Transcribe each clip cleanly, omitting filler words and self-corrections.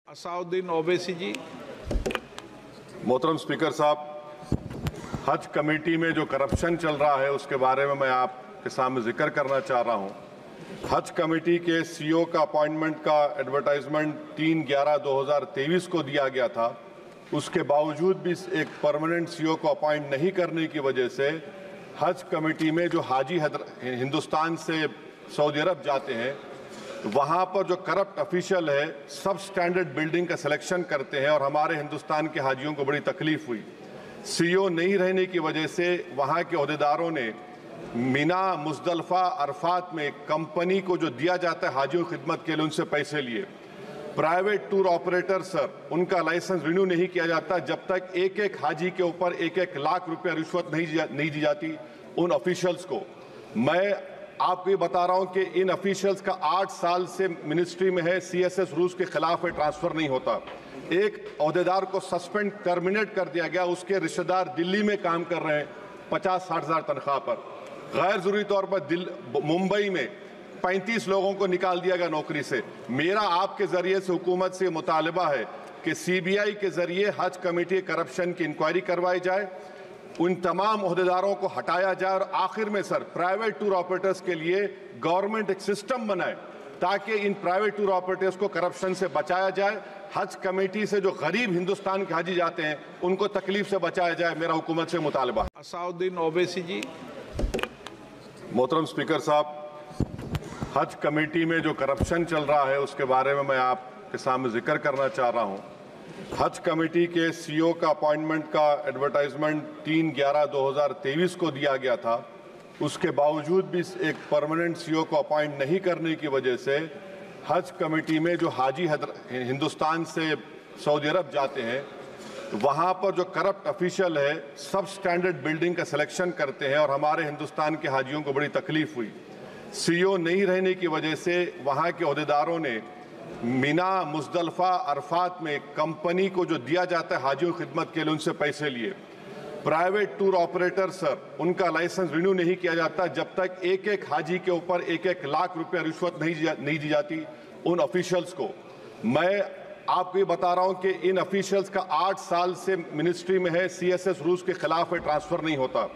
असाउद्दीन ओवैसी जी। मोहतरम स्पीकर साहब, हज कमेटी में जो करप्शन चल रहा है उसके बारे में मैं आपके सामने जिक्र करना चाह रहा हूं। हज कमेटी के सीईओ का अपॉइंटमेंट का एडवर्टाइजमेंट 3/11/2023 को दिया गया था। उसके बावजूद भी एक परमानेंट सीईओ को अपॉइंट नहीं करने की वजह से हज कमेटी में जो हाजी हिंदुस्तान से सऊदी अरब जाते हैं वहाँ पर जो करप्ट ऑफिशियल है सब स्टैंडर्ड बिल्डिंग का सिलेक्शन करते हैं और हमारे हिंदुस्तान के हाजियों को बड़ी तकलीफ हुई। सीईओ नहीं रहने की वजह से वहाँ के अहदेदारों ने मीना, मुजदलफा, अरफात में कंपनी को जो दिया जाता है हाजियों की खिदमत के लिए उनसे पैसे लिए। प्राइवेट टूर ऑपरेटर सर, उनका लाइसेंस रिन्यू नहीं किया जाता जब तक एक एक हाजी के ऊपर 1-1 लाख रुपया रिश्वत नहीं दी जाती उन ऑफिशियल्स को। मैं आपको ये बता रहा हूं कि इन ऑफिशियल्स का 8 साल से मिनिस्ट्री में है, सीएसएस रूल्स के खिलाफ है, ट्रांसफर नहीं होता। एक अहदेदार को सस्पेंड टर्मिनेट कर दिया गया, उसके रिश्तेदार दिल्ली में काम कर रहे हैं 50-60 हज़ार तनख्वाह पर। गैर जरूरी तौर पर मुंबई में 35 लोगों को निकाल दिया गया नौकरी से। मेरा आपके जरिए से हुकूमत से मुतालबा है कि सीबीआई के जरिए हज कमेटी करप्शन की इंक्वायरी करवाई जाए, उन तमाम अहदेदारों को हटाया जाए और आखिर में सर प्राइवेट टूर ऑपरेटर्स के लिए गवर्नमेंट एक सिस्टम बनाए ताकि इन प्राइवेट टूर ऑपरेटर्स को करप्शन से बचाया जाए। हज कमेटी से जो गरीब हिंदुस्तान के हाजी जाते हैं उनको तकलीफ से बचाया जाए, मेरा हुकूमत से मुतालबा है। असाउद्दीन ओवैसी जी। मोहतरम स्पीकर साहब, हज कमेटी में जो करप्शन चल रहा है उसके बारे में मैं आपके सामने जिक्र करना चाह रहा हूं। हज कमेटी के सीईओ का अपॉइंटमेंट का एडवर्टाइजमेंट 3/11/2023 को दिया गया था। उसके बावजूद भी एक परमानेंट सीईओ को अपॉइंट नहीं करने की वजह से हज कमेटी में जो हाजी हिंदुस्तान से सऊदी अरब जाते हैं वहाँ पर जो करप्ट ऑफिशियल है सब स्टैंडर्ड बिल्डिंग का सिलेक्शन करते हैं और हमारे हिंदुस्तान के हाजियों को बड़ी तकलीफ हुई। सीईओ नहीं रहने की वजह से वहाँ के अहदेदारों ने मीना, मुजदलफा, अरफात में कंपनी को जो दिया जाता है हाजियों की खिदमत के लिए उनसे पैसे लिए। प्राइवेट टूर ऑपरेटर सर, उनका लाइसेंस रिन्यू नहीं किया जाता जब तक एक-एक हाजी के ऊपर 1-1 लाख रुपया रिश्वत नहीं दी जाती उन ऑफिशियल्स को। मैं आपको ये बता रहा हूं कि इन ऑफिशियल्स का 8 साल से मिनिस्ट्री में है, सीएसएस रूल्स के खिलाफ है, ट्रांसफर नहीं होता।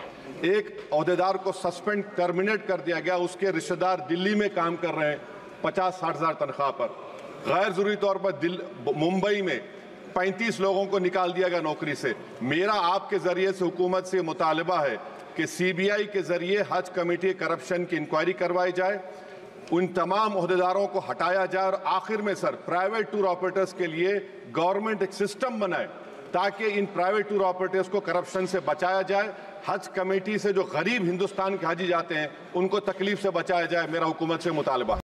एक अहदेदार को सस्पेंड टर्मिनेट कर दिया गया, उसके रिश्तेदार दिल्ली में काम कर रहे हैं 50-60 हज़ार तनख्वाह पर। गैर जरूरी तौर पर मुंबई में 35 लोगों को निकाल दिया गया नौकरी से। मेरा आपके जरिए से हुकूमत से मुतालबा है कि सीबीआई के जरिए हज कमेटी करप्शन की इंक्वायरी करवाई जाए, उन तमाम अहदेदारों को हटाया जाए और आखिर में सर प्राइवेट टूर ऑपरेटर्स के लिए गवर्नमेंट एक सिस्टम बनाए ताकि इन प्राइवेट टूर ऑपरेटर्स को करप्शन से बचाया जाए। हज कमेटी से जो गरीब हिंदुस्तान के हाजी जाते हैं उनको तकलीफ से बचाया जाए, मेरा हुकूमत से मुतालबा है।